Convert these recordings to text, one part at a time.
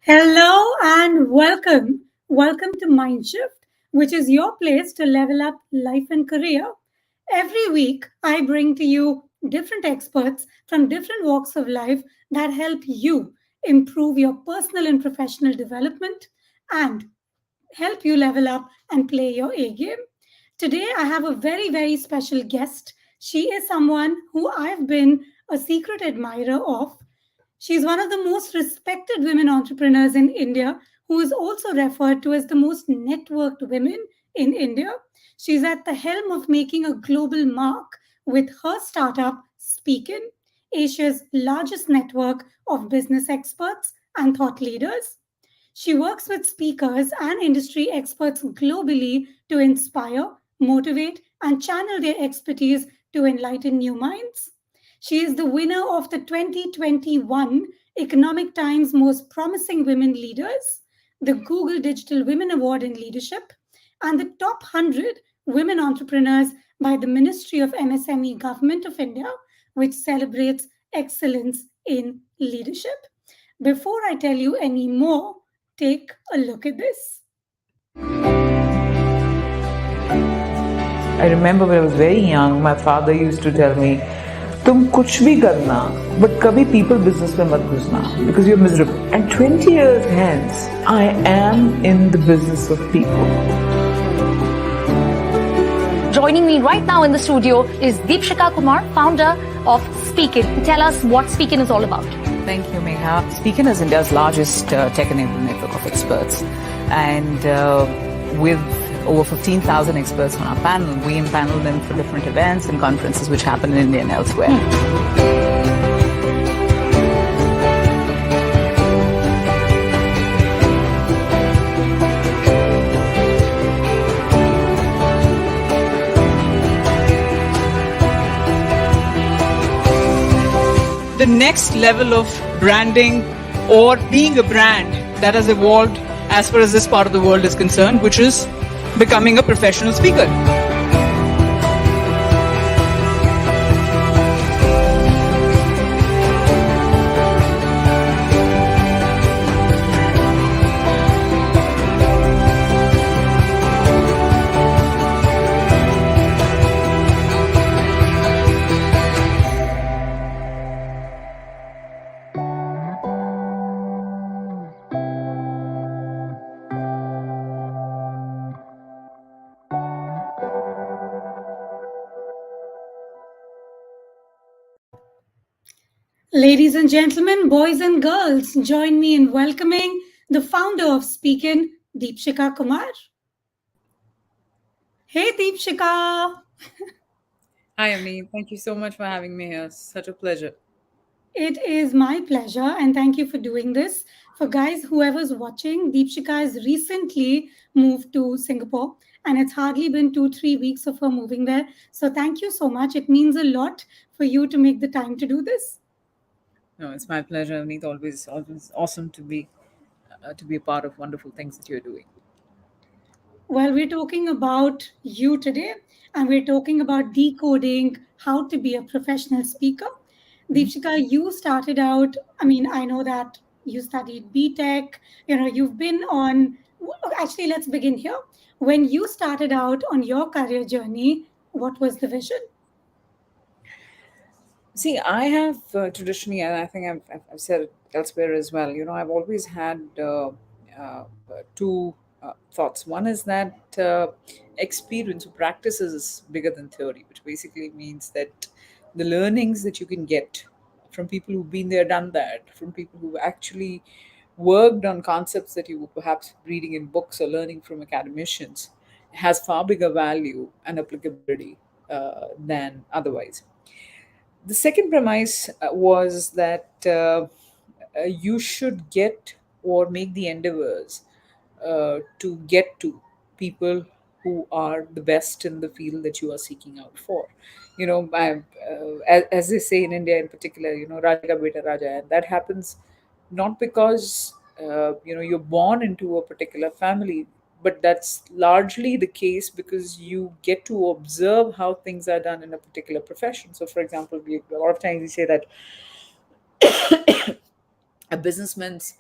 Hello and welcome. Welcome to MindShift, which is your place to level up life and career. Every week, I bring to you different experts from different walks of life that help you improve your personal and professional development and help you level up and play your A game. Today, I have a very, very special guest. She is someone who I've been a secret admirer of. She's one of the most respected women entrepreneurs in India, who is also referred to as the most networked women in India. She's at the helm of making a global mark with her startup, SpeakIn, Asia's largest network of business experts and thought leaders. She works with speakers and industry experts globally to inspire, motivate, and channel their expertise to enlighten new minds. She is the winner of the 2021 Economic Times Most Promising Women Leaders, the Google Digital Women Award in Leadership, and the Top 100 Women Entrepreneurs by the Ministry of MSME Government of India, which celebrates excellence in leadership. Before I tell you any more, take a look at this. I remember when I was very young, my father used to tell me, तुम कुछ भी करना, but कभी people business में मत घुसना, because you're miserable. And 20 years hence, I am in the business of people. Joining me right now in the studio is Deepshikha Kumar, founder of SpeakIn. Tell us what SpeakIn is all about. Thank you, Megha. SpeakIn is India's largest tech-enabled network of experts. And with over 15,000 experts on our panel, we impanel them for different events and conferences which happen in India and elsewhere. The next level of branding or being a brand that has evolved as far as this part of the world is concerned, which is becoming a professional speaker. Ladies and gentlemen, boys and girls, join me in welcoming the founder of SpeakIn, Deepshikha Kumar. Hey Deepshikha! Hi, Ami. Thank you so much for having me here. Such a pleasure. It is my pleasure, and thank you for doing this. For guys, whoever's watching, Deepshikha has recently moved to Singapore, and it's hardly been 2, 3 weeks of her moving there. So, thank you so much. It means a lot for you to make the time to do this. No, it's my pleasure, Ami. It's always awesome to be a part of wonderful things that you're doing. Well, we're talking about you today, and we're talking about decoding how to be a professional speaker. Deepshika, you started out, I mean, I know that you studied BTech, you've been on, actually, let's begin here. When you started out on your career journey, what was the vision? See, I have traditionally, and I think I've said it elsewhere as well, I've always had two thoughts. One is that experience or practice is bigger than theory, which basically means that the learnings that you can get from people who've been there, done that, from people who actually worked on concepts that you were perhaps reading in books or learning from academicians has far bigger value and applicability than otherwise. The second premise was that you should get or make the endeavors to get to people who are the best in the field that you are seeking out for. As they say in India in particular, Raja ka beta Raja, and that happens not because you're born into a particular family, but that's largely the case because you get to observe how things are done in a particular profession. So, for example, a lot of times we say that a businessman's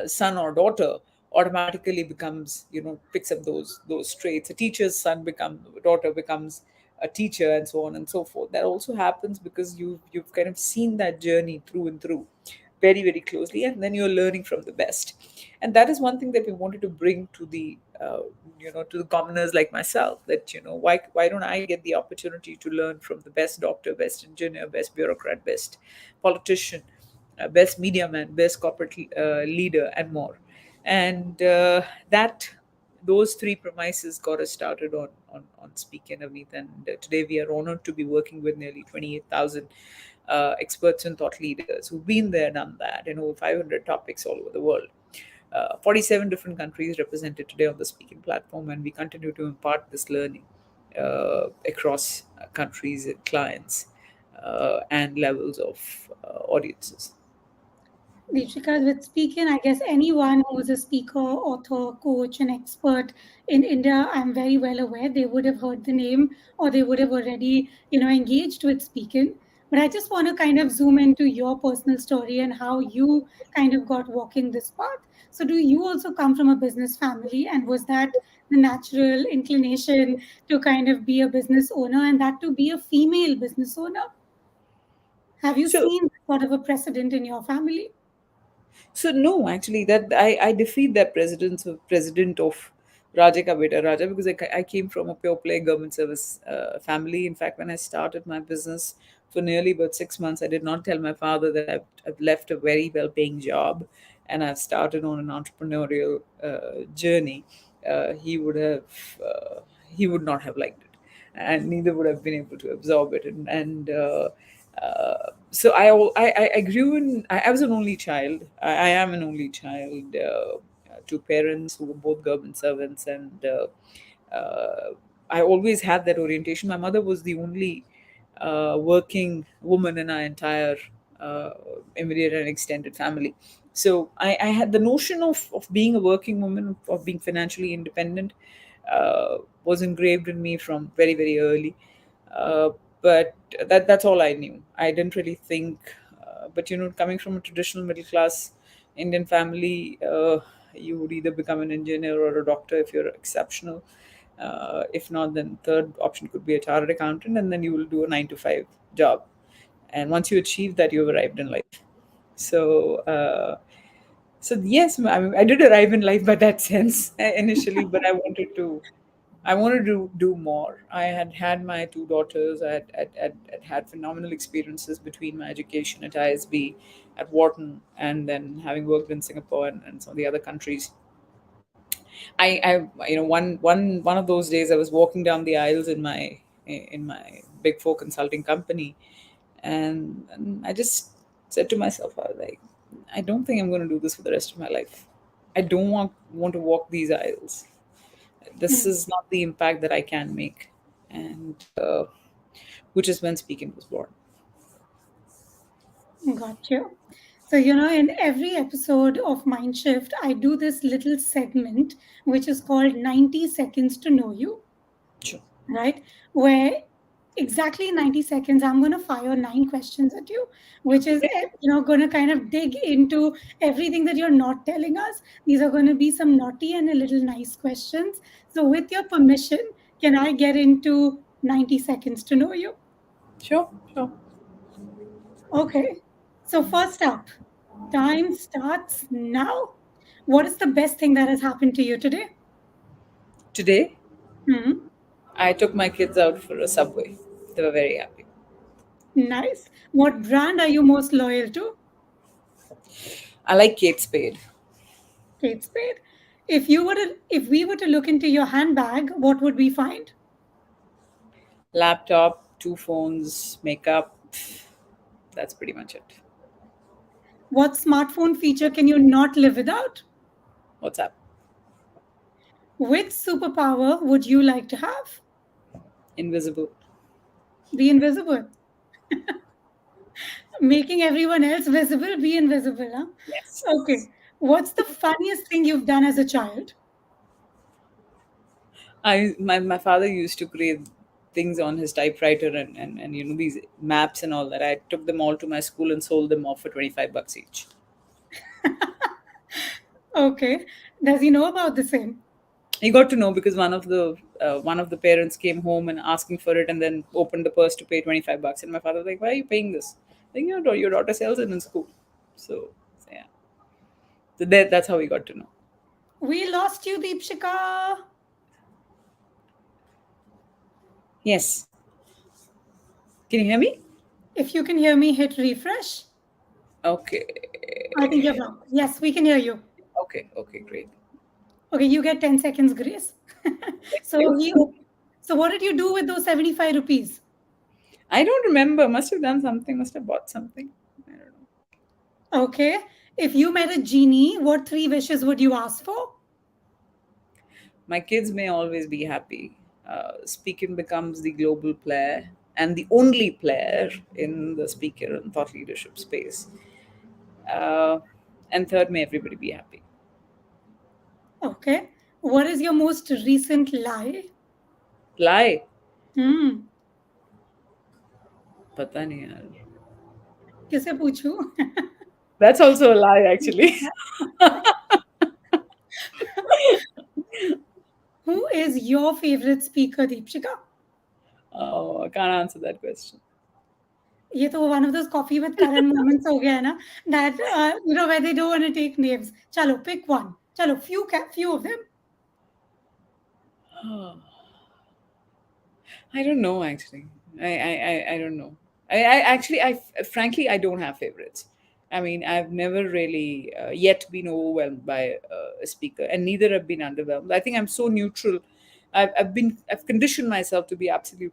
son or daughter automatically becomes, picks up those traits. A teacher's son become daughter becomes a teacher, and so on and so forth. That also happens because you've kind of seen that journey through and through very, very closely, and then you're learning from the best. And that is one thing that we wanted to bring to the to the commoners like myself, that why don't I get the opportunity to learn from the best doctor, best engineer, best bureaucrat, best politician, best media man, best corporate leader, and more. And that those three premises got us started on Speak and Avneet. And today we are honored to be working with nearly 28,000 experts and thought leaders who've been there, done that, in over 500 topics all over the world. 47 different countries represented today on the Speaking platform, and we continue to impart this learning across countries and clients and levels of audiences. Deepshika, with speaking, I guess anyone who is a speaker, author, coach, and expert in India, I'm very well aware they would have heard the name or they would have already, engaged with speaking. But I just want to kind of zoom into your personal story and how you kind of got walking this path. So, do you also come from a business family? And was that the natural inclination to kind of be a business owner and that to be a female business owner? Have you So, seen sort of a precedent in your family? So no, actually, that I defeat that president of Raja ka beta Raja, because I came from a pure play government service family. In fact, when I started my business for nearly about 6 months, I did not tell my father that I've left a very well paying job and I've started on an entrepreneurial journey. He would have he would not have liked it, and neither would have been able to absorb it. So I grew in. I was an only child. I am an only child to parents who were both government servants, and I always had that orientation. My mother was the only working woman in our entire uh, immediate and extended family. So I had the notion of being a working woman, of being financially independent, was engraved in me from very, very early. Uh, but that's all I knew. I didn't really think. But coming from a traditional middle class Indian family, you would either become an engineer or a doctor if you're exceptional. If not, then third option could be a chartered accountant, and then you will do a 9 to 5 job. And once you achieve that, you've arrived in life. So, so yes, I mean, I did arrive in life by that sense initially, but I wanted to I wanted to do more. I had had my two daughters. I had had phenomenal experiences between my education at ISB, at Wharton, and then having worked in Singapore and some of the other countries. One of those days I was walking down the aisles in my Big Four consulting company, and I just said to myself, I was like, I don't think I'm going to do this for the rest of my life. I don't want to walk these aisles. This Hmm. is not the impact that I can make, and which is when Speaking was born. Got you. So, in every episode of MindShift, I do this little segment which is called 90 Seconds to Know You, Sure. right? Where exactly 90 seconds, I'm going to fire 9 questions at you, which is, Okay. going to kind of dig into everything that you're not telling us. These are going to be some naughty and a little nice questions. So, with your permission, can I get into 90 seconds to know you? Sure. Sure. Okay. So, first up, time starts now. What is the best thing that has happened to you today? Today, Hmm. I took my kids out for a Subway. They were very happy. Nice. What brand are you most loyal to? I like Kate Spade. Kate Spade. If we were to look into your handbag, what would we find? Laptop, two phones, makeup. That's pretty much it. What smartphone feature can you not live without? What's up? Which superpower would you like to have? Invisible. Be invisible. Making everyone else visible, be invisible, huh? Yes. Okay. What's the funniest thing you've done as a child? My father used to create things on his typewriter and these maps and all that. I took them all to my school and sold them off for $25 each. Okay. Does he know about the same? He got to know because one of the parents came home and asking for it and then opened the purse to pay $25, and my father was like, "Why are you paying this?" Like, your daughter sells it in school. So yeah, that's how we got to know. We lost you, Deepshika. Yes. Can you hear me? If you can hear me, hit refresh. Okay. I think you're back. Yes, we can hear you. Okay. Okay. Great. Okay, you get 10 seconds grace. Thank so you. he so what did you do with those 75 rupees? I don't remember. Must have done something. Must have bought something. I don't know. Okay. If you met a genie, what 3 wishes would you ask for? My kids may always be happy. Speaking becomes the global player and the only player in the speaker and thought leadership space. Uh, and third, may everybody be happy. Okay. What is your most recent lie? Lie. Hmm. Pata nahi yaar. किसे पूछूं? That's also a lie, actually. Who is your favorite speaker, Deepshika? Oh, I can't answer that question. ये तो one of those coffee with Karan moments हो गया है ना, that where they don't want to take names. चलो pick one. चलो few of them. I don't know, actually. I don't know. I actually, frankly, I don't have favorites. I mean, I've never really yet been overwhelmed by a speaker, and neither have been underwhelmed. I think I'm so neutral. I've conditioned myself to be absolutely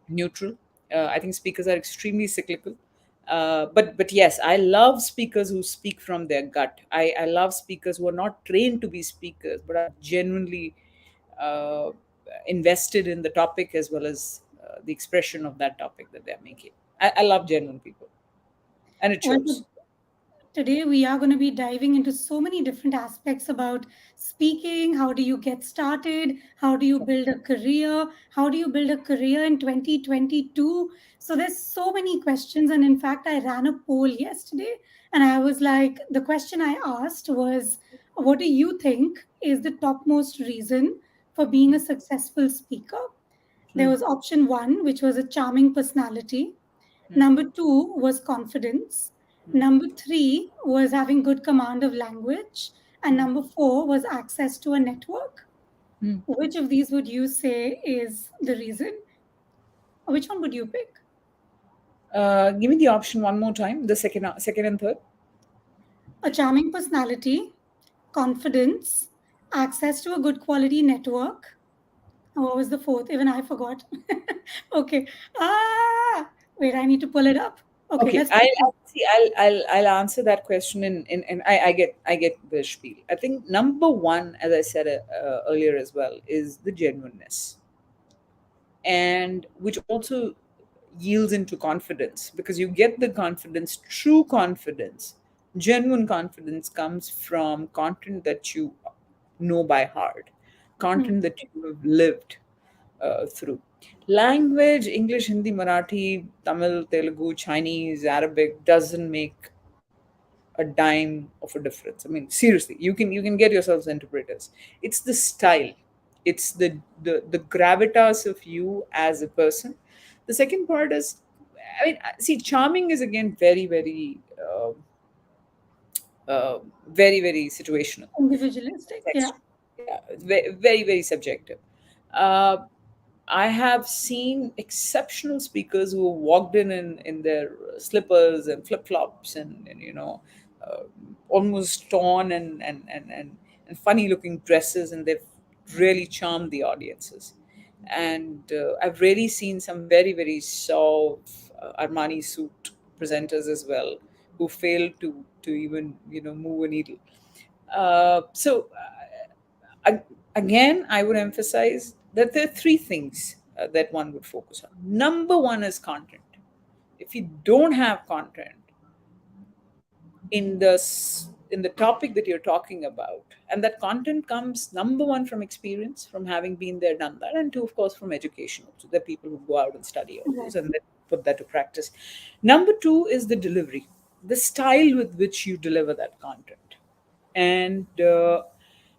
neutral. I think speakers are extremely cyclical. But yes, I love speakers who speak from their gut. I love speakers who are not trained to be speakers, but are genuinely uh, invested in the topic as well as the expression of that topic that they're making. I love genuine people, and it Well, shows. today, we are going to be diving into so many different aspects about speaking. How do you get started? How do you build a career? How do you build a career in 2022? So, there's so many questions. And in fact, I ran a poll yesterday and I was like, the question I asked was, what do you think is the topmost reason for being a successful speaker? There was option one, which was a charming personality. Number two was confidence. Number three was having good command of language. And number four was access to a network. Which of these would you say is the reason? Which one would you pick? Give me the option one more time. The second and third. A charming personality, confidence, access to a good quality network. And what was the fourth? Even I forgot. Okay. Wait, I need to pull it up. Okay, Okay, let's I'll see. I'll answer that question in I get the spiel. I think number one, as I said earlier as well, is the genuineness, and which also yields into confidence, because you get the confidence, true confidence, genuine confidence comes from content that you know by heart, Hmm. content that you have lived through. Language, English, Hindi, Marathi, Tamil, Telugu, Chinese, Arabic doesn't make a dime of a difference. I mean, seriously, you can get yourselves interpreters. It's the style, it's the gravitas of you as a person. The second part is, I mean, see, charming is again very situational. Individualistic. Yeah. Contextual. Yeah, it's very subjective. Uh, I have seen exceptional speakers who walked in their slippers and flip flops and uh, almost torn and funny looking dresses, and they've really charmed the audiences. And I've really seen some very soft Armani suit presenters as well, who failed to even move a needle. So again, I would emphasize that there are three things that one would focus on. Number one is content. If you don't have content in the topic that you're talking about, and that content comes number one from experience, from having been there, done that, and two, of course, from education. Also, there are people who go out and study all Right. those and then put that to practice. Number two is the delivery, the style with which you deliver that content. And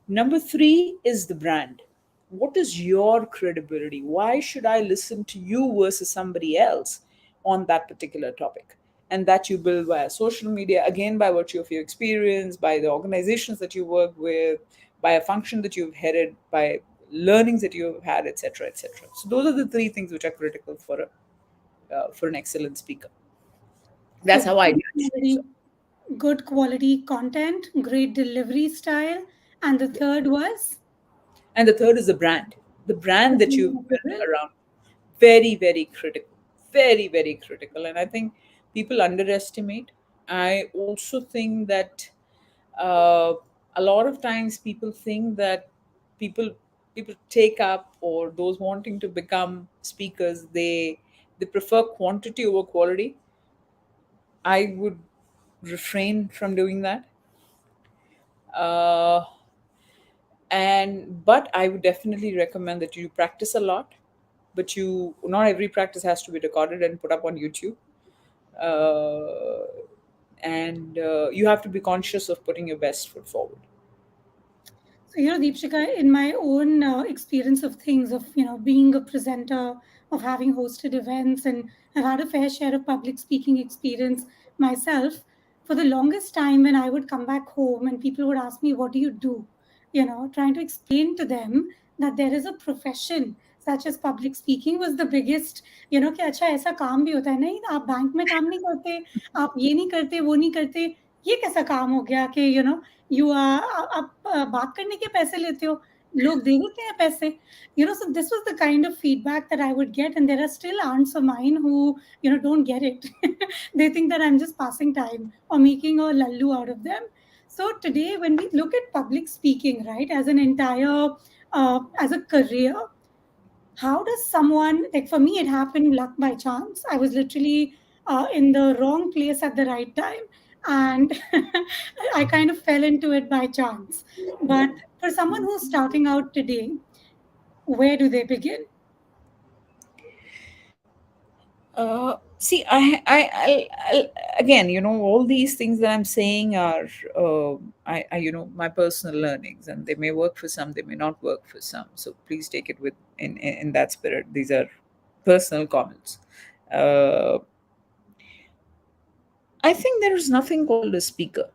number three is the brand. What is your credibility? Why should I listen to you versus somebody else on that particular topic? And that you build via social media, again, by virtue of your experience, by the organizations that you work with, by a function that you've headed, by learnings that you've had, etc., etc. So those are the three things which are critical for an excellent speaker. That's So how I judge. So, good quality content, great delivery style, and the yeah. third was And the third is the brand that you've built opinion. around. Very critical, very critical. And I think people underestimate. I also think that uh, a lot of times people think that people people take up, or those wanting to become speakers, they prefer quantity over quality. I would refrain from doing that. uh, and but I would definitely recommend that you practice a lot, but you not every practice has to be recorded and put up on YouTube. uh, and you have to be conscious of putting your best foot forward. So, Deepshika, in my own experience of things, of, being a presenter, of having hosted events, and I've had a fair share of public speaking experience myself, for the longest time when I would come back home and people would ask me, what do you do? Trying to explain to them that there is a profession such as public speaking was the biggest, कि अच्छा ऐसा काम भी होता है नहीं आप bank में काम नहीं करते आप ये नहीं करते वो नहीं करते ये कैसा काम हो गया कि यू आप बात करने के पैसे लेते हो लोग दे देते हैं पैसे so this was the kind of feedback that I would get, and there are still aunts of mine who don't get it. They think that I'm just passing time or making a lallu out of them. So today when we look at public speaking, right, as an entire as a career, how does someone, like, for me it happened luck by chance. I was literally in the wrong place at the right time, and I kind of fell into it by chance. But for someone who's starting out today, where do they begin? See, again, all these things that I'm saying are, my personal learnings, and they may work for some, they may not work for some. So please take it with in that spirit. These are personal comments. Uh, I think there is nothing called a speaker.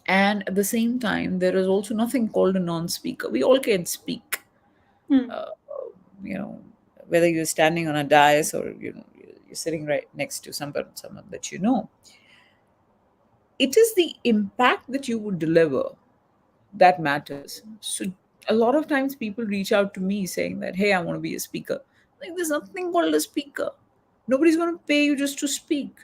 And at the same time, there is also nothing called a non-speaker. We all can speak, Hmm. uh, you know, whether you're standing on a dais or you're sitting right next to someone that you know. It is the impact that you would deliver that matters. So a lot of times people reach out to me saying that, hey, I want to be a speaker. Like, there's nothing called a speaker. Nobody's going to pay you just to speak.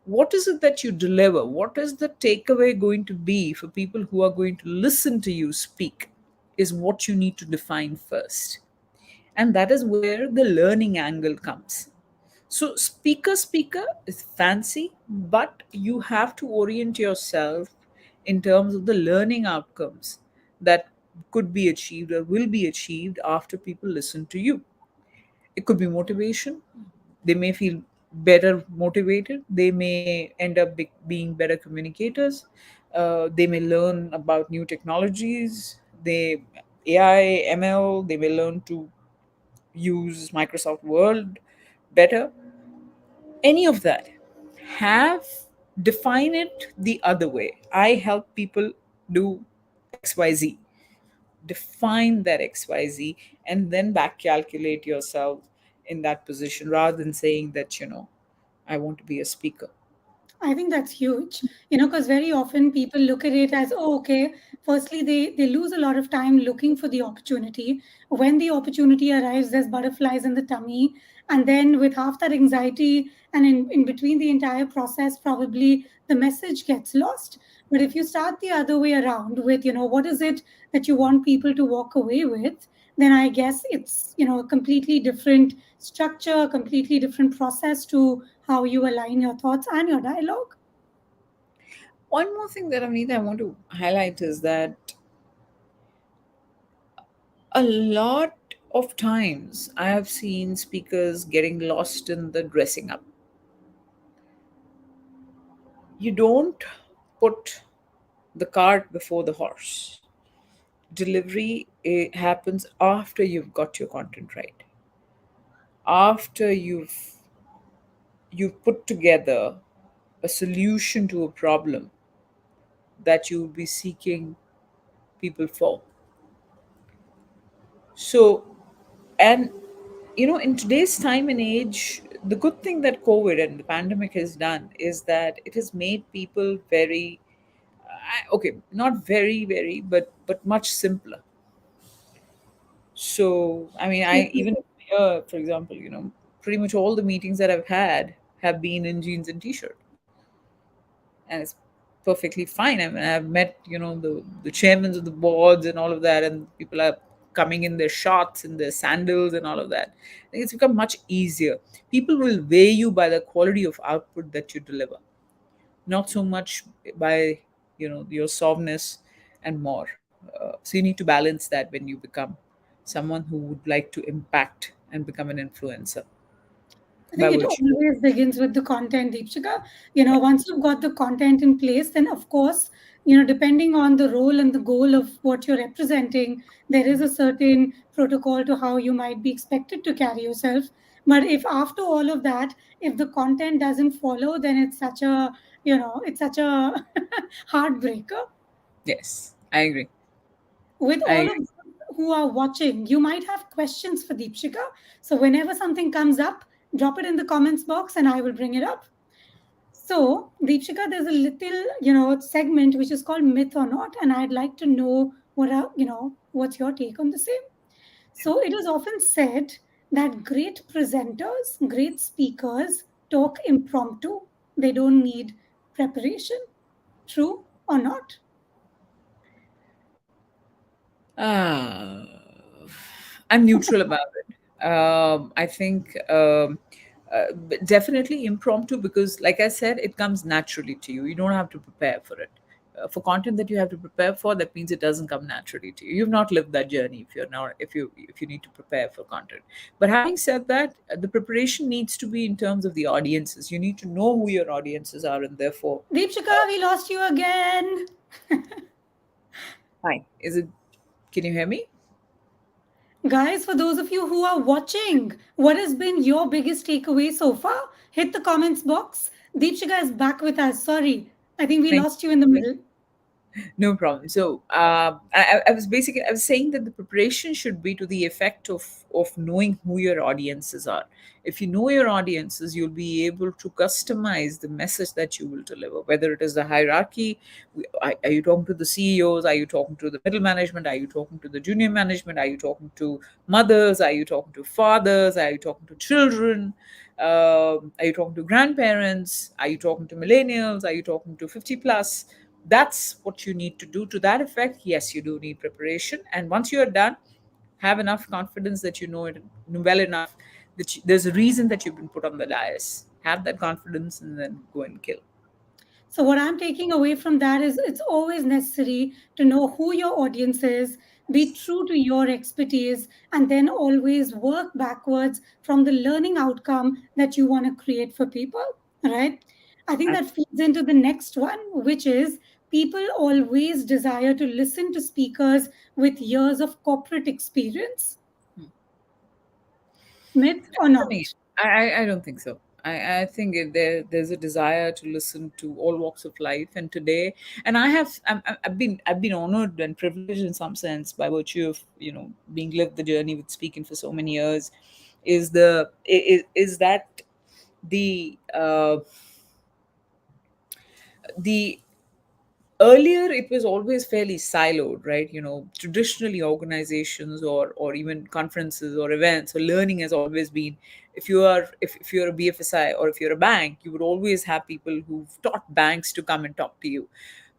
What is it that you deliver? What is the takeaway going to be for people who are going to listen to you speak? Is what you need to define first. And that is where the learning angle comes. So, speaker is fancy, but you have to orient yourself in terms of the learning outcomes that could be achieved or will be achieved after people listen to you. It could be motivation. They may feel better motivated. They may end up being better communicators. They may learn about new technologies. AI, ML. They may learn to use Microsoft Word better. Any of that. Have Define it the other way. I help people do XYZ. Define that XYZ and then back calculate yourself in that position rather than saying that, I want to be a speaker. I think that's huge, because very often people look at it as, oh, okay. Firstly, they lose a lot of time looking for the opportunity. When the opportunity arrives, there's butterflies in the tummy. And then with half that anxiety and in between the entire process, probably the message gets lost. But if you start the other way around with, what is it that you want people to walk away with, then I guess it's, a completely different structure, a completely different process to how you align your thoughts and your dialogue. One more thing that I want to highlight is that a lot of times I have seen speakers getting lost in the dressing up. You don't put the cart before the horse. Delivery happens after you've got your content right, after you've put together a solution to a problem that you will be seeking people for. So, and in today's time and age, the good thing that COVID and the pandemic has done is that it has made people very, okay, not very, very, but much simpler. So, I mean, I even here, for example, pretty much all the meetings that I've had have been in jeans and t-shirt, and it's perfectly fine. I mean, I've met the chairmen of the boards and all of that, and people are coming in their shorts and their sandals and all of that. I think it's become much easier. People will weigh you by the quality of output that you deliver, not so much by your softness and more. So you need to balance that when you become someone who would like to impact and become an influencer I by think it virtue. always begins with the content, Deepshika. Once you've got the content in place, then of course, depending on the role and the goal of what you're representing, there is a certain protocol to how you might be expected to carry yourself. But if after all of that, if the content doesn't follow, then it's such a heartbreaker. Yes, I agree. With I all of agree. those who are watching, you might have questions for Deepshika. So whenever something comes up, drop it in the comments box and I will bring it up. So, Deepshika, there's a little, segment which is called Myth or Not, and I'd like to know what's your take on the same. So, it is often said that great presenters, great speakers talk impromptu. They don't need preparation. True or not? Ah, I'm neutral about it. I think definitely impromptu because, like I said, it comes naturally to you. You don't have to prepare for it. For content that you have to prepare for, that means it doesn't come naturally to you. You've not lived that journey if you need to prepare for content. But having said that, the preparation needs to be in terms of the audiences. You need to know who your audiences are, and therefore, Deepshika, we lost you again. hi. Is it? Can you hear me? Guys, for those of you who are watching, what has been your biggest takeaway so far? Hit the comments box. Deepshika is back with us. Sorry. I think we Thank lost you in the you. middle. No problem. So I was basically I was saying that the preparation should be to the effect of knowing who your audiences are. If you know your audiences, you'll be able to customize the message that you will deliver. Whether it is the hierarchy, are you talking to the CEOs? Are you talking to the middle management? Are you talking to the junior management? Are you talking to mothers? Are you talking to fathers? Are you talking to children? Are you talking to grandparents? Are you talking to millennials? Are you talking to 50 plus? That's what you need to do. To that effect, yes, you do need preparation. And once you are done, have enough confidence that you know it well enough that there's a reason that you've been put on the dais. Have that confidence and then go and kill. So, what I'm taking away from that is it's always necessary to know who your audience is, be true to your expertise, and then always work backwards from the learning outcome that you want to create for people, right? I think that feeds into the next one, which is people always desire to listen to speakers with years of corporate experience. Myth or I mean, not? I don't think so. I think there's a desire to listen to all walks of life, and today, and I've been honored and privileged in some sense by virtue of being lived the journey with speaking for so many years. Is that the the earlier it was always fairly siloed, right? Traditionally organizations or even conferences or events or learning has always been, if you're a BFSI or if you're a bank, you would always have people who've taught banks to come and talk to you.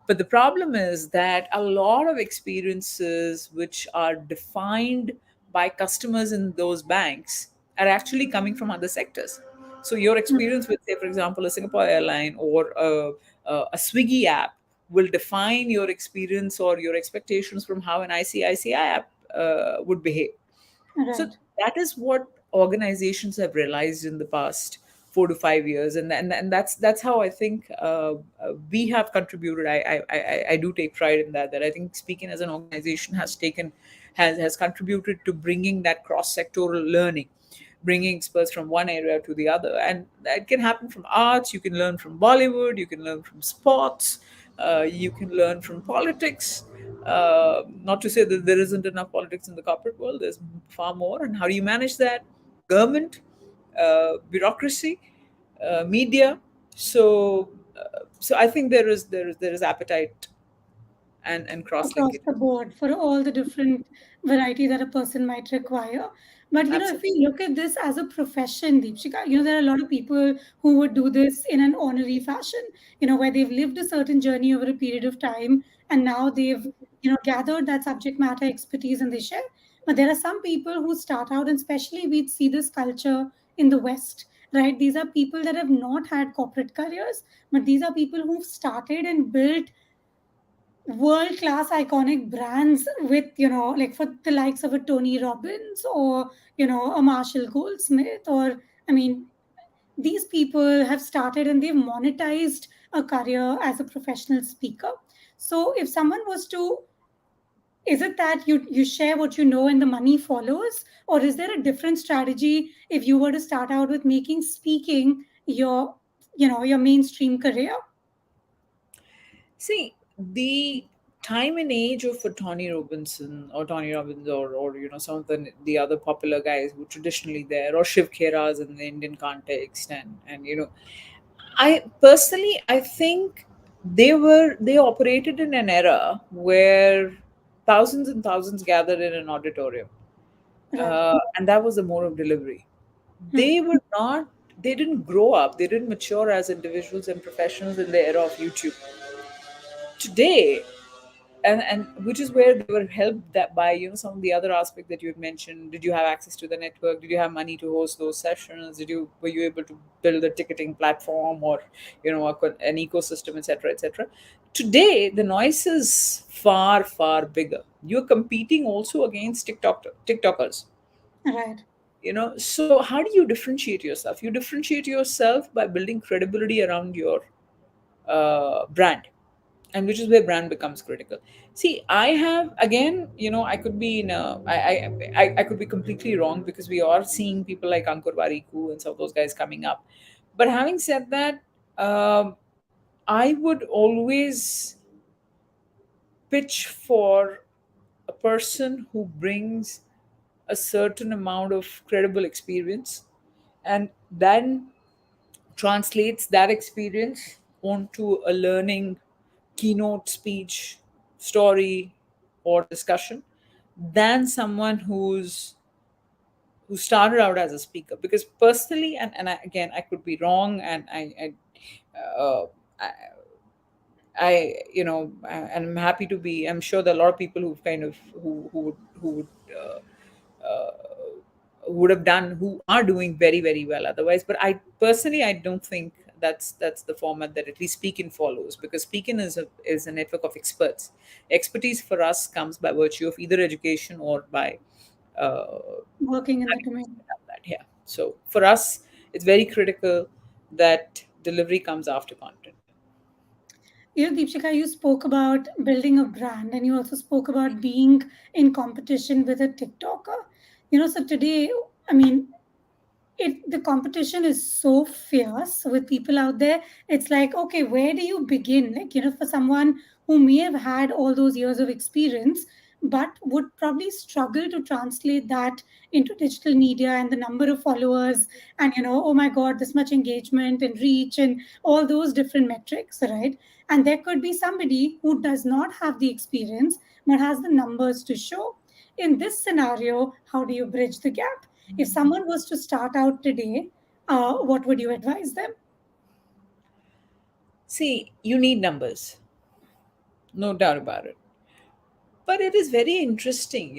But the problem is that a lot of experiences which are defined by customers in those banks are actually coming from other sectors. So your experience with, say, for example, a Singapore airline or a Swiggy app will define your experience or your expectations from how an ICICI app would behave. So Right. that is what organizations have realized in the past 4 to 5 years, and that's how I think we have contributed. I do take pride in that. That I think Speaking as an organization has contributed to bringing that cross sectoral learning, bringing experts from one area to the other, and that can happen from arts. You can learn from Bollywood. You can learn from sports. You can learn from politics. Not to say that there isn't enough politics in the corporate world. There's far more. And how do you manage that? Government, bureaucracy, media. So I think there is appetite and cross Across linkage. the board for all the different variety that a person might require. But if Absolutely. we look at this as a profession, Deepshika, there are a lot of people who would do this in an honorary fashion, where they've lived a certain journey over a period of time and now they've, gathered that subject matter expertise and they share. But there are some people who start out, and especially we see this culture in the West, right? These are people that have not had corporate careers, but these are people who've started and built world class iconic brands with like for the likes of a Tony Robbins or a Marshall Goldsmith, or I mean, these people have started and they've monetized a career as a professional speaker. So if someone was to, is it that you share what you know and the money follows, or is there a different strategy if you were to start out with making speaking your mainstream career? See, the time and age of a Tony Robbins, or some of the other popular guys who traditionally there, or Shiv Kheras in the Indian context, and I personally I think they operated in an era where thousands and thousands gathered in an auditorium, Right. and that was the mode of delivery. Hmm. They were not. They didn't grow up. They didn't mature as individuals and professionals in the era of YouTube. Today, and which is where they were helped that by some of the other aspects that you had mentioned. Did you have access to the network? Did you have money to host those sessions? Were you able to build a ticketing platform, or an ecosystem, etc., etc.? Today the noise is far far bigger. You're competing also against tiktokers. Right. So how do you differentiate yourself? You differentiate yourself by building credibility around your brand, and which is where brand becomes critical. See, I have, again, I could be in a I could be completely wrong, because we are seeing people like Ankur Wariku and some of those guys coming up. But having said that, um, I would always pitch for a person who brings a certain amount of credible experience and then translates that experience onto a learning keynote speech, story, or discussion than someone who started out as a speaker. Because personally, and again, I could be wrong, and uh, and I'm happy to be. I'm sure there are a lot of people who've kind of who would have done, who are doing very very well otherwise. But I personally, I don't think that's the format that at least SpeakIn follows, because SpeakIn is a network of experts. Expertise for us comes by virtue of either education or by uh, Working in the having domain. done that. Yeah. So for us, it's very critical that delivery comes after content. Deepshika, you spoke about building a brand and you also spoke about being in competition with a TikToker. So today, I mean, the competition is so fierce with people out there. It's like, okay, where do you begin? Like, for someone who may have had all those years of experience but would probably struggle to translate that into digital media and the number of followers and, oh my god, this much engagement and reach and all those different metrics, right? And there could be somebody who does not have the experience but has the numbers to show. In this scenario, how do you bridge the gap? If someone was to start out today, what would you advise them? See, you need numbers, no doubt about it. But it is very interesting,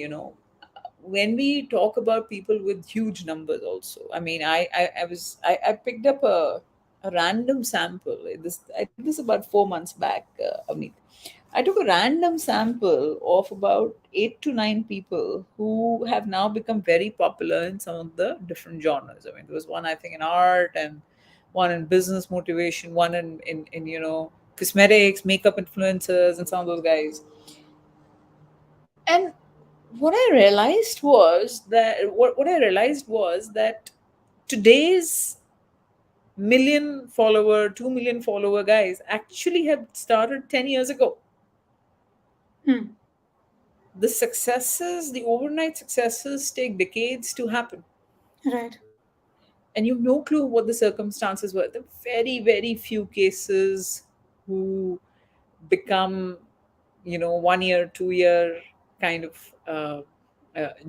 when we talk about people with huge numbers also. I mean, I picked up a random sample. I did this about 4 months back. I mean, I took a random sample of about 8 to 9 people who have now become very popular in some of the different genres. I mean, there was one, I think, in art, and one in business motivation, one in cosmetics, makeup influencers, and some of those guys. And what I realized was that today's million follower, 2 million follower guys actually have started 10 years ago. Hmm. The successes, the overnight successes, take decades to happen. Right. And you've no clue what the circumstances were. The very, very few cases who become, 1 year, 2 year kind of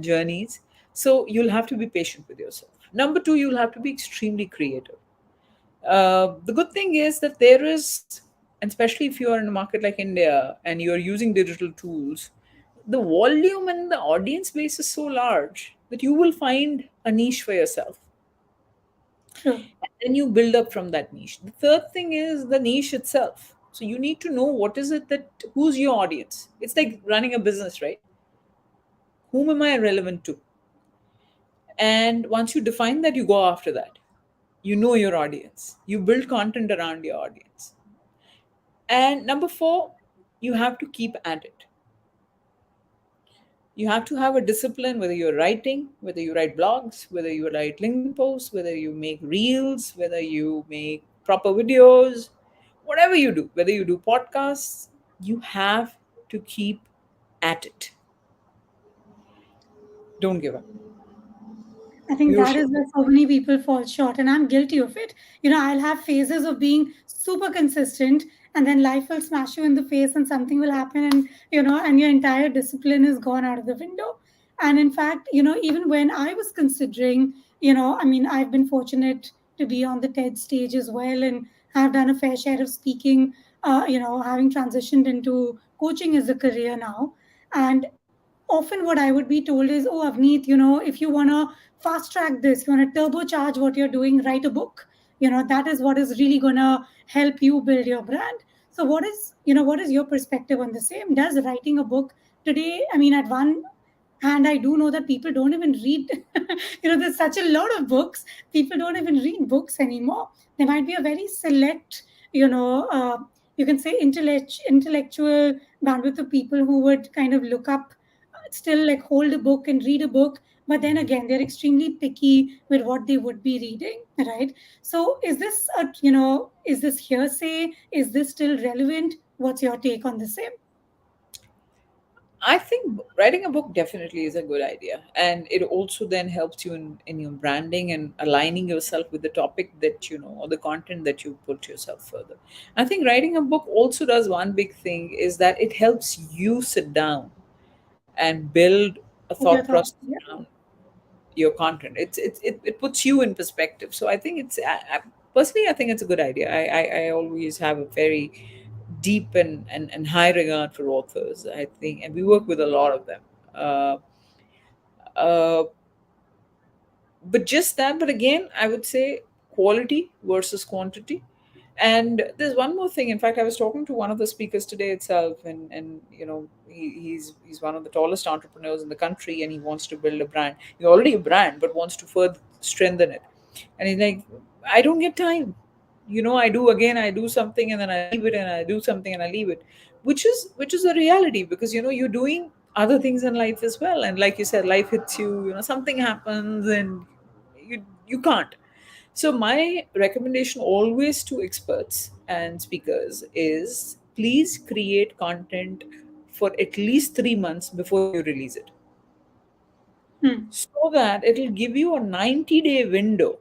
journeys. So you'll have to be patient with yourself. Number two, you'll have to be extremely creative. The good thing is that there is, and especially if you are in a market like India and you're using digital tools, the volume and the audience base is so large that you will find a niche for yourself. True. And then you build up from that niche. The third thing is the niche itself. So you need to know what is it that, who's your audience. It's like running a business, right? Whom am I relevant to? And once you define that, you go after that. You know your audience. You build content around your audience. And number four, you have to keep at it. You have to have a discipline, whether you're writing, whether you write blogs, whether you write LinkedIn posts, whether you make reels, whether you make proper videos, whatever you do, whether you do podcasts, you have to keep at it. Don't give up. I think You that should. is where so many people fall short, and I'm guilty of it. I'll have phases of being super consistent, and then life will smash you in the face, and something will happen, and your entire discipline is gone out of the window. And in fact, even when I was considering, I mean, I've been fortunate to be on the TED stage as well, and have done a fair share of speaking, having transitioned into coaching as a career now. And often what I would be told is, oh, Avneet, if you want to fast track this, you want to turbocharge what you're doing, write a book. That is what is really going to help you build your brand. So what is your perspective on the same? Does writing a book today, I mean, at one hand, I do know that people don't even read. There's such a lot of books. People don't even read books anymore. There might be a very select, you can say intellectual bandwidth of people who would kind of look up, still like hold a book and read a book. but then again they're extremely picky with what they would be reading, right? So is this a, is this hearsay? Is this still relevant? What's your take on the same? I think writing a book definitely is a good idea. And it also then helps you in your branding and aligning yourself with the topic that you know or the content that you put yourself further. I think writing a book also does one big thing is that it helps you sit down and build a Put your thought thoughts. process Yeah. around your content. It puts you in perspective. So I think personally, I think it's a good idea. I always have a very deep and high regard for authors. I think, and we work with a lot of them. Uh, uh, but just that, but again, I would say quality versus quantity. And there's one more thing. In fact, I was talking to one of the speakers today itself, and he's one of the tallest entrepreneurs in the country, and he wants to build a brand. He's already a brand, but wants to further strengthen it. And he's like, I don't get time. I do something and then I leave it, and I do something and I leave it, which is a reality, because you're doing other things in life as well. And like you said, life hits you, something happens, and you can't. So my recommendation always to experts and speakers is, please create content for at least 3 months before you release it, Hmm. so that it'll give you a 90-day window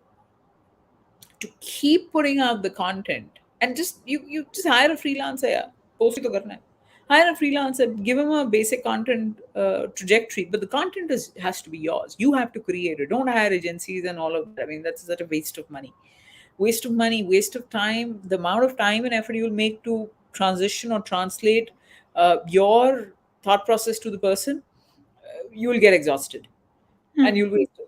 to keep putting out the content. And just you just hire a freelancer. Yeah, post to karna hai. Hire a freelancer, give him a basic content trajectory, but the content has to be yours. You have to create it. Don't hire agencies and all of that. I mean, that's such a waste of money. Waste of money, waste of time. The amount of time and effort you'll make to transition or translate your thought process to the person, you will get exhausted, and Hmm.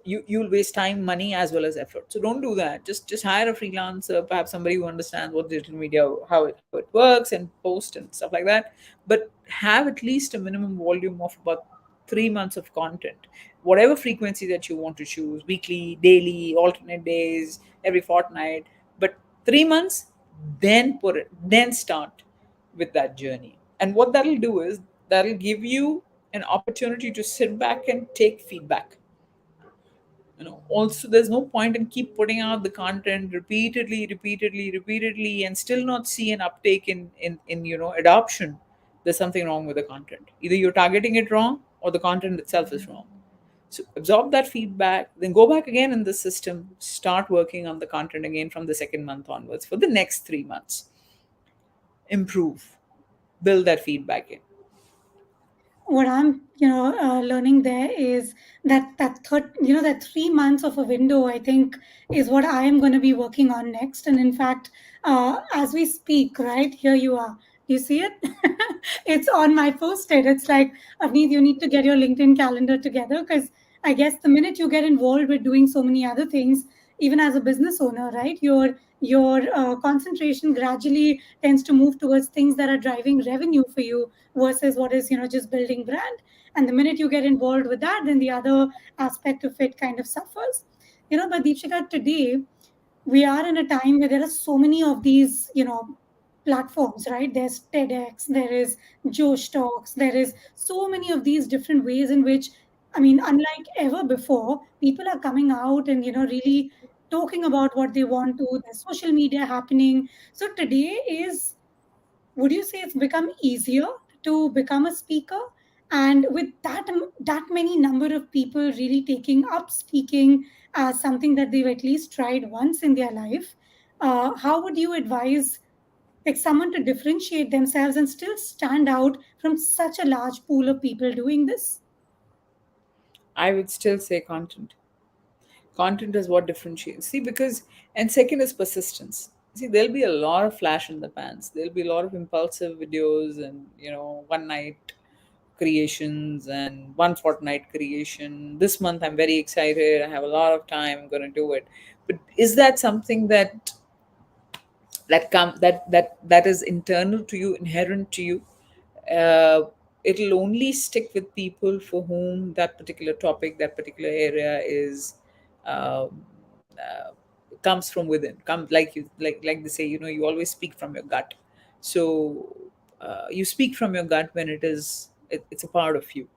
you'll waste time, money, as well as effort. So don't do that. Just hire a freelancer, perhaps somebody who understands what digital media, how it works, and post and stuff like that. But have at least a minimum volume of about 3 months of content, whatever frequency that you want to choose: weekly, daily, alternate days, every fortnight. But 3 months, then start with that journey. And what that'll do is, that'll give you an opportunity to sit back and take feedback. Also, there's no point in keep putting out the content repeatedly and still not see an uptake in adoption. There's something wrong with the content. Either you're targeting it wrong, or the content itself is wrong. So absorb that feedback, then go back again in the system, start working on the content again from the second month onwards for the next 3 months. Improve, build that feedback in. What I'm learning there is that 3 months of a window, I think, is what I am going to be working on next. And in fact, as we speak, right here you are. Do you see it? It's on my post-it. It's like, Avneet, you need to get your LinkedIn calendar together, because I guess the minute you get involved with doing so many other things, even as a business owner, right, your concentration gradually tends to move towards things that are driving revenue for you versus what is just building brand. And the minute you get involved with that, then the other aspect of it kind of suffers. But Deepshika, today we are in a time where there are so many of these platforms, right? There's TEDx, there is Josh Talks, there is so many of these different ways in which, I mean, unlike ever before, people are coming out and really talking about what they want to. There's social media happening. So today is, would you say it's become easier to become a speaker? And with that many number of people really taking up speaking as something that they've at least tried once in their life, how would you advise like someone to differentiate themselves and still stand out from such a large pool of people doing this? I would still say content is what differentiates. See, because, and second is persistence. See, there'll be a lot of flash in the pans, there'll be a lot of impulsive videos, and one night creations and one fortnight creation. This month I'm very excited, I have a lot of time, I'm going to do it. But is that something that is internal to you, inherent to you? uh, it'll only stick with people for whom that particular topic, that particular area is um, uh, comes from within. Come, like they say, you always speak from your gut. So you speak from your gut when it's a part of you.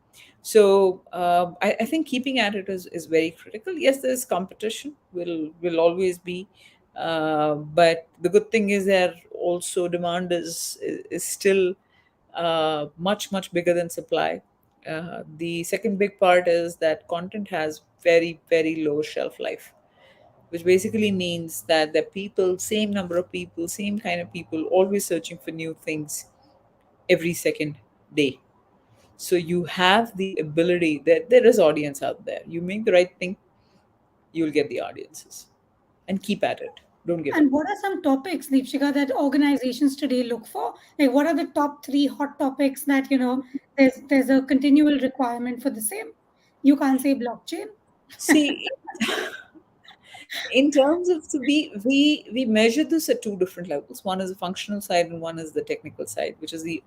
So I think keeping at it is very critical. Yes, there's competition, will always be, but the good thing is there also demand is still much bigger than supply. The second big part is that content has very low shelf life, which basically means that the people, same number of people, same kind of people, always searching for new things every second day. So you have the ability that there is audience out there. You make the right thing, you'll get the audiences, and keep at it. Don't give up. And what are some topics, Deepshika, that organizations today look for? Like, what are the top three hot topics that there's a continual requirement for the same? You can't say blockchain. See, in terms of, so we measure this at two different levels. One is the functional side and one is the technical side, which is the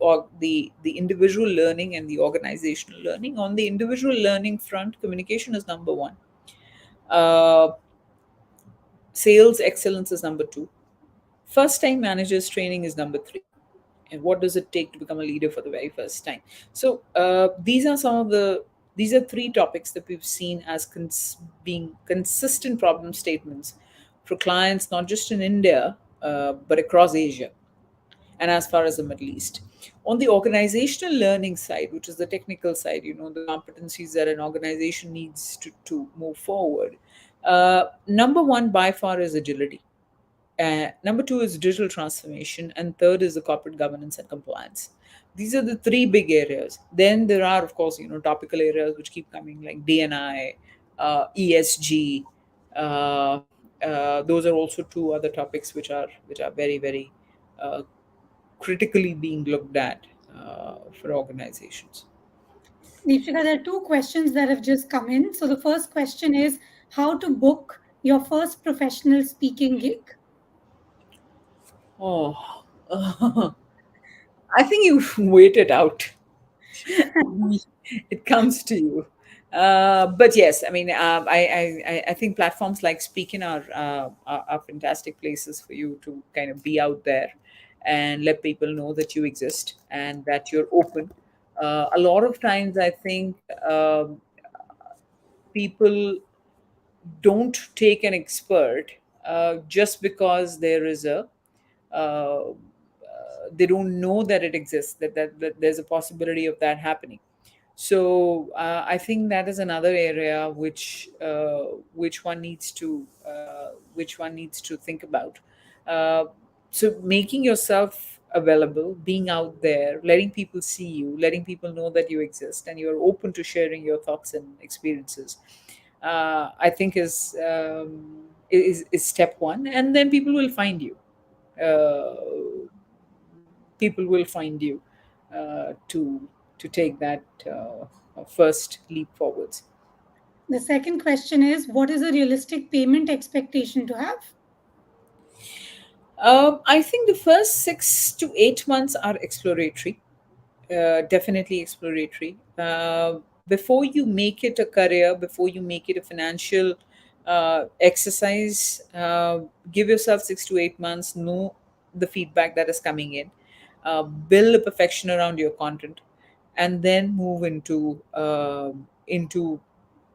individual learning and the organizational learning. On the individual learning front, communication is number one. uh, Sales excellence is number two. First time managers training is number three. And what does it take to become a leader for the very first time? So these are three topics that we've seen as being consistent problem statements for clients, not just in India, but across Asia and as far as the Middle East. On the organizational learning side, which is the technical side, the competencies that an organization needs to move forward, number one by far is agility. Number two is digital transformation, and third is the corporate governance and compliance. These are the three big areas. Then there are, of course, topical areas which keep coming like DNI, ESG. Uh, those are also two other topics which are very uh, critically being looked at for organizations. Deepshika, there are two questions that have just come in. So the first question is how to book your first professional speaking gig. Oh, I think you wait it out. It comes to you. But yes, I mean, I think platforms like SpeakIn are fantastic places for you to kind of be out there and let people know that you exist and that you're open. A lot of times, I think people don't take an expert just because there is a they don't know that it exists, that there's a possibility of that happening. So I think that is another area which one needs to think about. uh, so making yourself available, being out there, letting people see you, letting people know that you exist and you're open to sharing your thoughts and experiences, I think is step one, and then people will find you. uh, People will find you to take that first leap forwards. The second question is what is a realistic payment expectation to have? I think the first 6 to 8 months are exploratory, definitely exploratory. Before you make it a career, before you make it a financial exercise, give yourself 6 to 8 months, know the feedback that is coming in, build a perfection around your content, and then move into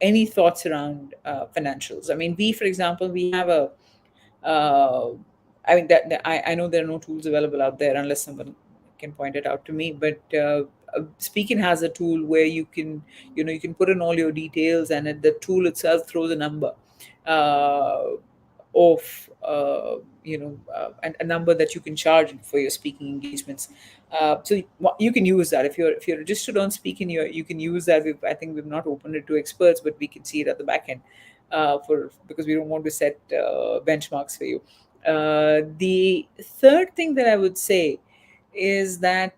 any thoughts around financials. I mean, we, for example, we have a uh, I mean I know there are no tools available out there unless someone can point it out to me. But Speakin has a tool where you can put in all your details, and the tool itself throws a number uh, of a number that you can charge for your speaking engagements. So you can use that if you're registered on Speakin. You can use that. I think we've not opened it to experts, but we can see it at the back end for because we don't want to set benchmarks for you. The third thing that I would say is that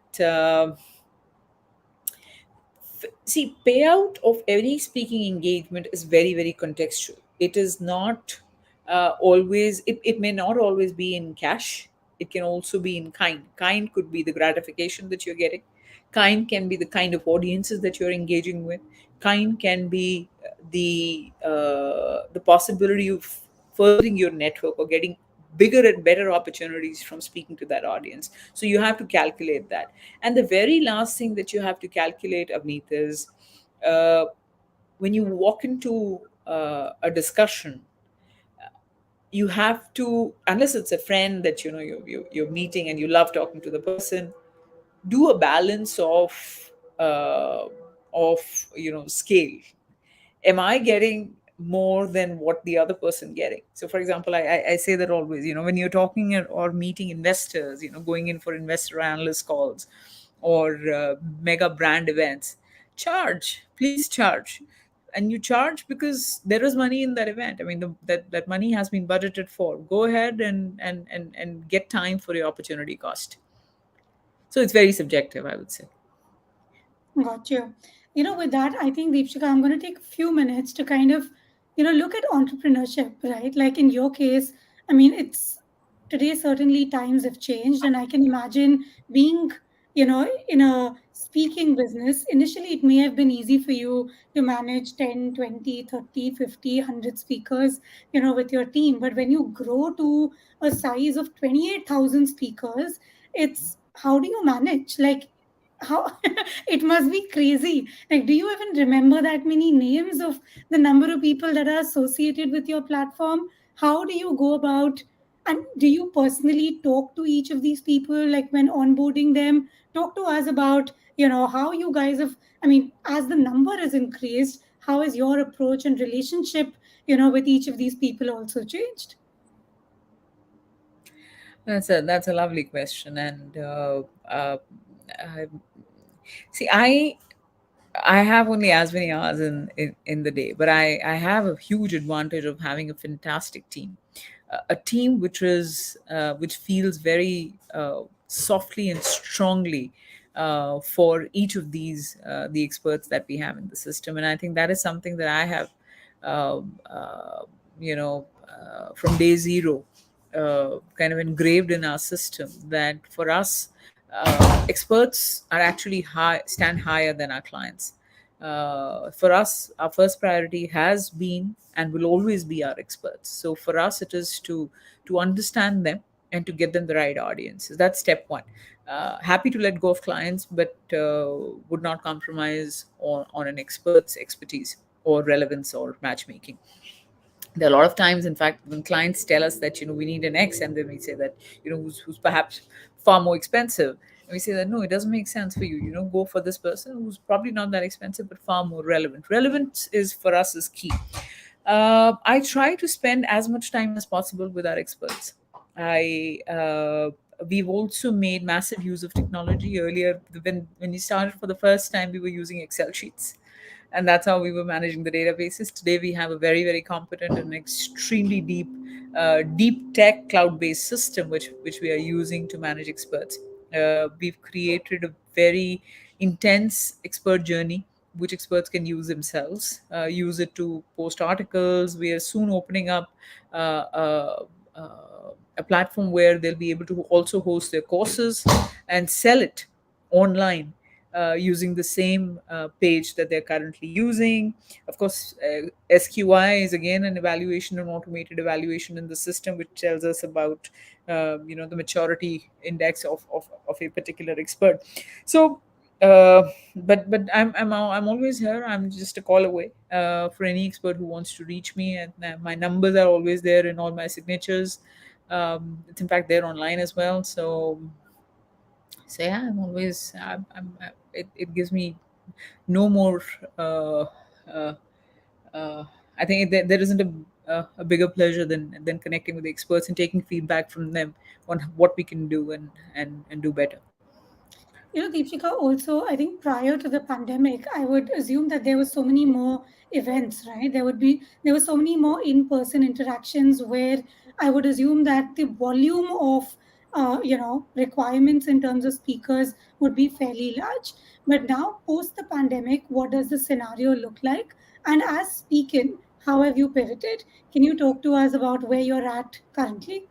see, payout of any speaking engagement is very contextual. It is not always it may not always be in cash. It can also be in kind could be the gratification that you're getting. Kind can be the kind of audiences that you're engaging with. Kind can be the possibility of furthering your network or getting bigger and better opportunities from speaking to that audience. So you have to calculate that. And the very last thing that you have to calculate, Avneet, is uh, when you walk into a discussion, you have to, unless it's a friend that you're meeting and you love talking to the person, do a balance uh, of scale. Am I getting more than what the other person getting? So for example, I say that always, when you're talking or meeting investors, going in for investor analyst calls or mega brand events, charge, please charge. And you charge because there is money in that event. I mean, that money has been budgeted for. Go ahead and get time for your opportunity cost. So it's very subjective, I would say. Got you. With that, I think, Deepshika, I'm going to take a few minutes to kind of, look at entrepreneurship, right? Like in your case, I mean, it's today certainly times have changed, and I can imagine being, in a speaking business. Initially, it may have been easy for you to manage 10, 20, 30, 50, 100 speakers, with your team. But when you grow to a size of 28,000 speakers, it's how do you manage? Like, how it must be crazy. Like, do you even remember that many names of the number of people that are associated with your platform? How do you go about, and do you personally talk to each of these people, like when onboarding them? Talk to us about, how you guys have, I mean, as the number has increased, how has your approach and relationship, with each of these people also changed? That's a lovely question, and I, see, I have only as many hours in the day, but I have a huge advantage of having a fantastic team, a team which feels very softly and strongly for each of these the experts that we have in the system, and I think that is something that I have, from day zero, kind of engraved in our system, that for us, experts are actually stand higher than our clients. For us, our first priority has been and will always be our experts. So for us, it is to understand them and to get them the right audiences. That's step one. Happy to let go of clients, but would not compromise on an expert's expertise or relevance or matchmaking. There are a lot of times, in fact, when clients tell us that we need an X, and then we say that who's perhaps far more expensive, and we say that no, it doesn't make sense for you. Go for this person who's probably not that expensive but far more relevant. Relevance is, for us, is key. I try to spend as much time as possible with our experts. I We've also made massive use of technology. Earlier, when we started for the first time, we were using Excel sheets, and that's how we were managing the databases. Today we have a very, very competent and extremely deep tech cloud-based system which we are using to manage experts. We've created a very intense expert journey which experts can use themselves, use it to post articles. We are soon opening up a platform where they'll be able to also host their courses and sell it online, using the same page that they're currently using. Of course, SQI is again an evaluation, an automated evaluation in the system, which tells us about the maturity index of a particular expert. So, but I'm always here. I'm just a call away for any expert who wants to reach me, and my numbers are always there in all my signatures. It's in fact there online as well. So yeah, I'm always it gives me no more uh, uh, I think there isn't a bigger pleasure than connecting with the experts and taking feedback from them on what we can do and do better. Deepshika, also, I think prior to the pandemic, I would assume that there were so many more events, right? There were so many more in-person interactions where I would assume that the volume of requirements in terms of speakers would be fairly large. But now, post the pandemic, what does the scenario look like? And as SpeakIn, how have you pivoted? Can you talk to us about where you're at currently?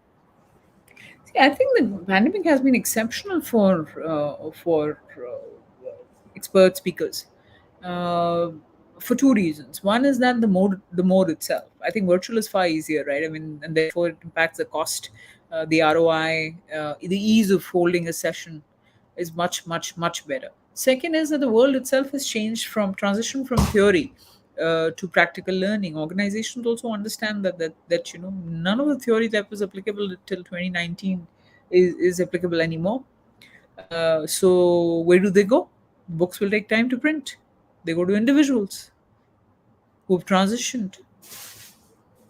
See, I think the pandemic has been exceptional for expert speakers, uh, for two reasons. One is that the mode itself. I think virtual is far easier, right? I mean, and therefore it impacts the cost, the ROI, the ease of holding a session is much, much, much better. Second is that the world itself has changed from transition from theory to practical learning. Organizations also understand that none of the theory that was applicable till 2019 is applicable anymore. So where do they go? Books will take time to print. They go to individuals who've transitioned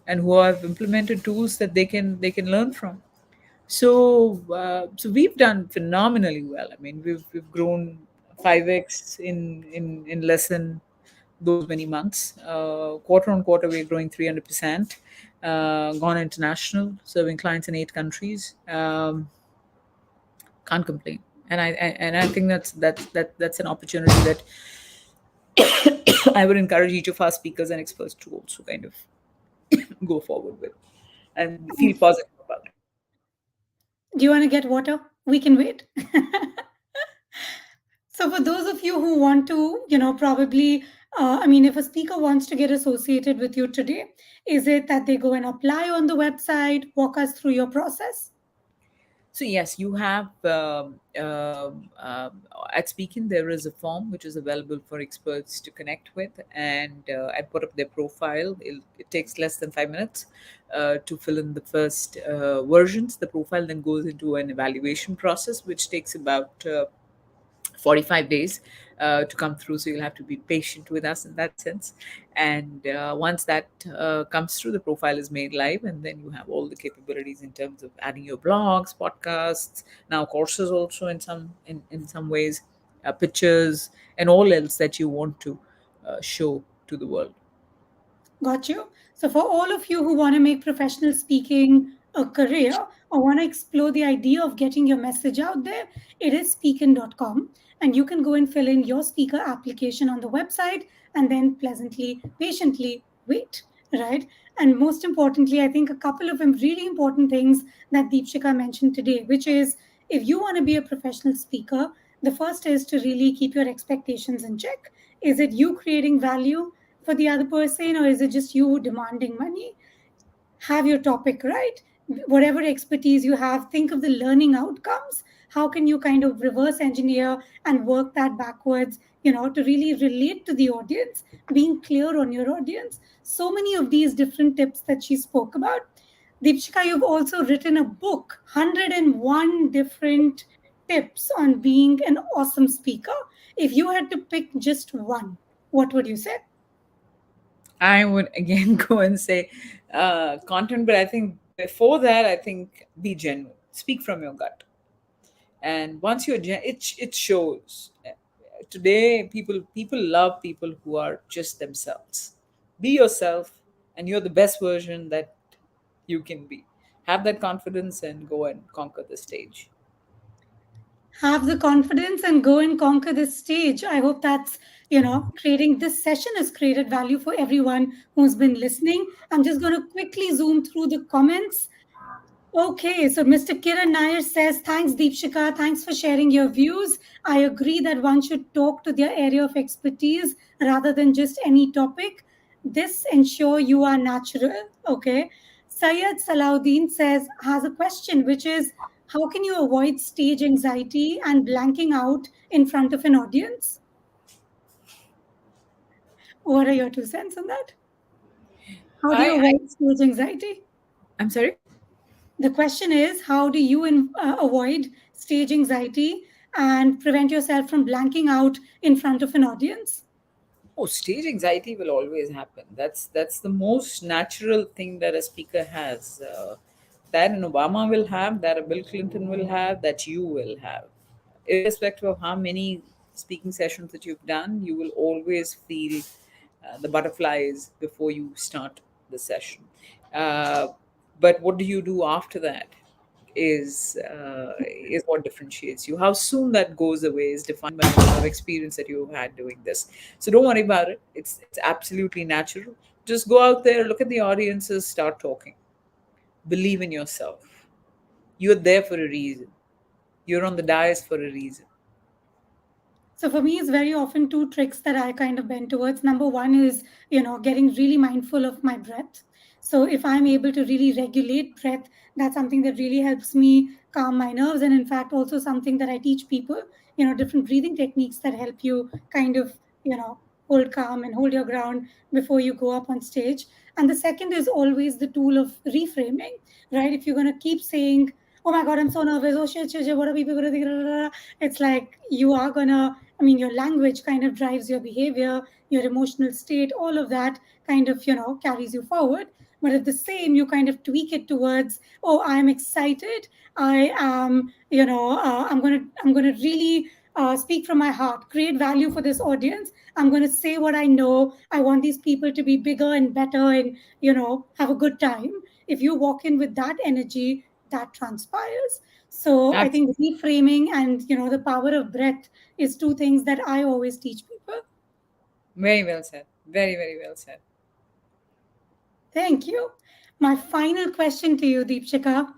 and who have implemented tools that they can learn from. So we've done phenomenally well. I mean, we've grown 5x in less than those many months. Quarter on quarter, we're growing 300%. Gone international, serving clients in 8 countries. Can't complain. And I think that's an opportunity that I would encourage each of our speakers and experts to also kind of go forward with and feel positive about it. Do you want to get water? We can wait. So, for those of you who want to, probably, I mean, if a speaker wants to get associated with you today, is it that they go and apply on the website? Walk us through your process. So yes, you have at Speakin there is a form which is available for experts to connect with, and I put up their profile. It takes less than 5 minutes to fill in the first versions. The profile then goes into an evaluation process, which takes about 45 days to come through. So you'll have to be patient with us in that sense. And once that comes through, the profile is made live, and then you have all the capabilities in terms of adding your blogs, podcasts, now courses also in some ways, pictures, and all else that you want to show to the world. Got you. So, for all of you who want to make professional speaking a career or want to explore the idea of getting your message out there, it is speakin.com. And you can go and fill in your speaker application on the website and then pleasantly, patiently wait, right? And most importantly, I think a couple of really important things that Deepshikha mentioned today, which is if you want to be a professional speaker, the first is to really keep your expectations in check. Is it you creating value for the other person, or is it just you demanding money? Have your topic right. Whatever expertise you have, think of the learning outcomes. How can you kind of reverse engineer and work that backwards, to really relate to the audience, being clear on your audience? So many of these different tips that she spoke about. Deepshika, you've also written a book, 101 different tips on being an awesome speaker. If you had to pick just one, what would you say? I would again go and say content, but I think before that, I think be genuine, speak from your gut, and once it shows. Today, people love people who are just themselves. Be yourself, and you're the best version that you can be. Have that confidence and go and conquer the stage. Have the confidence and go and conquer this stage. I hope that's, creating this session has created value for everyone who's been listening. I'm just going to quickly zoom through the comments. Okay, so Mr. Kiran Nair says, thanks, Deepshika. Thanks for sharing your views. I agree that one should talk to their area of expertise rather than just any topic. This ensure you are natural. Okay. Syed Salahuddin says, has a question, which is, how can you avoid stage anxiety and blanking out in front of an audience? What are your 2 cents on that? How do you I avoid stage anxiety? I'm sorry. The question is, how do you avoid stage anxiety and prevent yourself from blanking out in front of an audience? Oh, stage anxiety will always happen. That's the most natural thing that a speaker has. That an Obama will have, that a Bill Clinton will have, that you will have. Irrespective of how many speaking sessions that you've done, you will always feel the butterflies before you start the session. Uh, but what do you do after that? Is what differentiates you. How soon that goes away is defined by the amount of experience that you've had doing this. So don't worry about it. It's absolutely natural. Just go out there, look at the audiences, start talking. Believe in yourself. You're there for a reason. You're on the dais for a reason. So for me, it's very often 2 tricks that I kind of bend towards. Number one is, getting really mindful of my breath. So if I'm able to really regulate breath, that's something that really helps me calm my nerves. And in fact, also something that I teach people, different breathing techniques that help you kind of, hold calm and hold your ground before you go up on stage. And the second is always the tool of reframing, right? If you're going to keep saying, oh my God, I'm so nervous, oh shit, what are people going to think? It's like you are going to, I mean, your language kind of drives your behavior, your emotional state, all of that kind of, carries you forward. But at the same, you kind of tweak it towards, oh, I'm excited, I am, I'm going to really speak from my heart, create value for this audience. I'm going to say what I know. I want these people to be bigger and better and, have a good time. If you walk in with that energy, that transpires. So I think Absolutely. reframing and, the power of breath is two things that I always teach people. Very well said. Very, very well said. Thank you. My final question to you, Deepshika: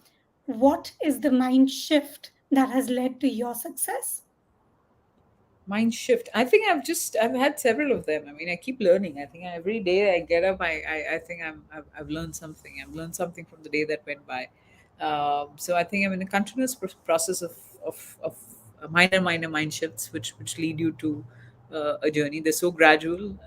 what is the mind shift that has led to your success? Mind shift. I think I've had several of them. I mean, I keep learning. I think every day I get up, I think I've learned something. I've learned something from the day that went by. So I think I'm in a continuous process of minor mind shifts, which lead you to a journey. They're so gradual.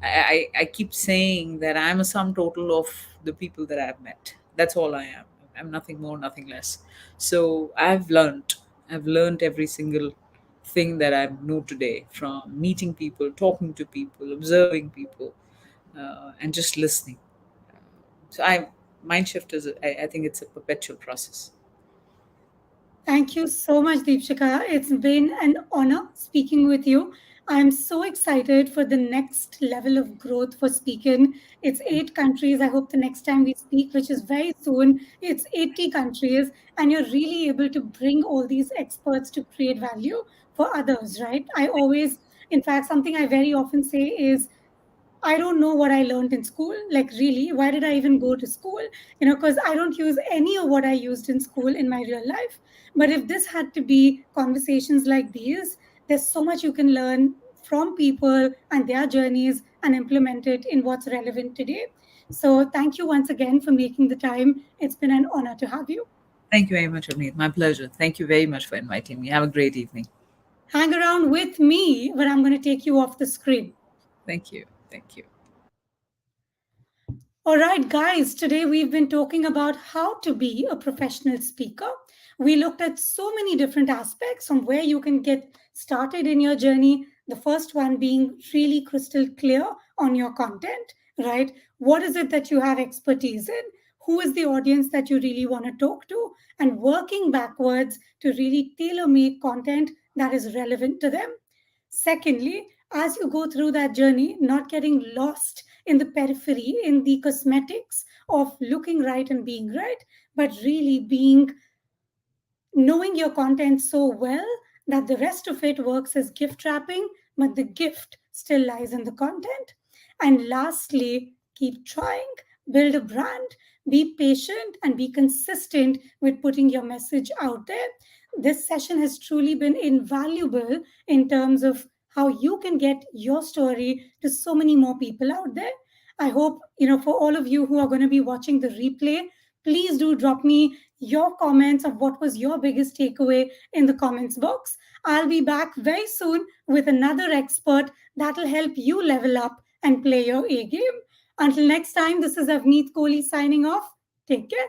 I keep saying that I'm a sum total of the people that I've met. That's all I am. I'm nothing more, nothing less. So I've learned every single thing that I know today, from meeting people, talking to people, observing people, and just listening. So mind shift is, I think it's a perpetual process. Thank you so much, Deepshika. It's been an honor speaking with you. I'm so excited for the next level of growth for SpeakIn. It's 8 countries. I hope the next time we speak, which is very soon, it's 80 countries, and you're really able to bring all these experts to create value for others, right? I always, in fact, something I very often say is, I don't know what I learned in school. Like, really, why did I even go to school? Because I don't use any of what I used in school in my real life. But if this had to be conversations like these, there's so much you can learn from people and their journeys and implement it in what's relevant today. So, thank you once again for making the time. It's been an honor to have you. Thank you very much, Amit. My pleasure. Thank you very much for inviting me. Have a great evening. Hang around with me, but I'm going to take you off the screen. Thank you. Thank you. All right, guys, today we've been talking about how to be a professional speaker. We looked at so many different aspects on where you can get started in your journey. The first one being really crystal clear on your content, right? What is it that you have expertise in? Who is the audience that you really want to talk to? And working backwards to really tailor make content that is relevant to them. Secondly, as you go through that journey, not getting lost in the periphery, in the cosmetics of looking right and being right, but really being knowing your content so well that the rest of it works as gift wrapping, but the gift still lies in the content. And lastly, keep trying, build a brand, be patient, and be consistent with putting your message out there. This session has truly been invaluable in terms of how you can get your story to so many more people out there. I hope, for all of you who are going to be watching the replay, please do drop me your comments of what was your biggest takeaway in the comments box. I'll be back very soon with another expert that'll help you level up and play your A game. Until next time, this is Avneet Kohli signing off. Take care.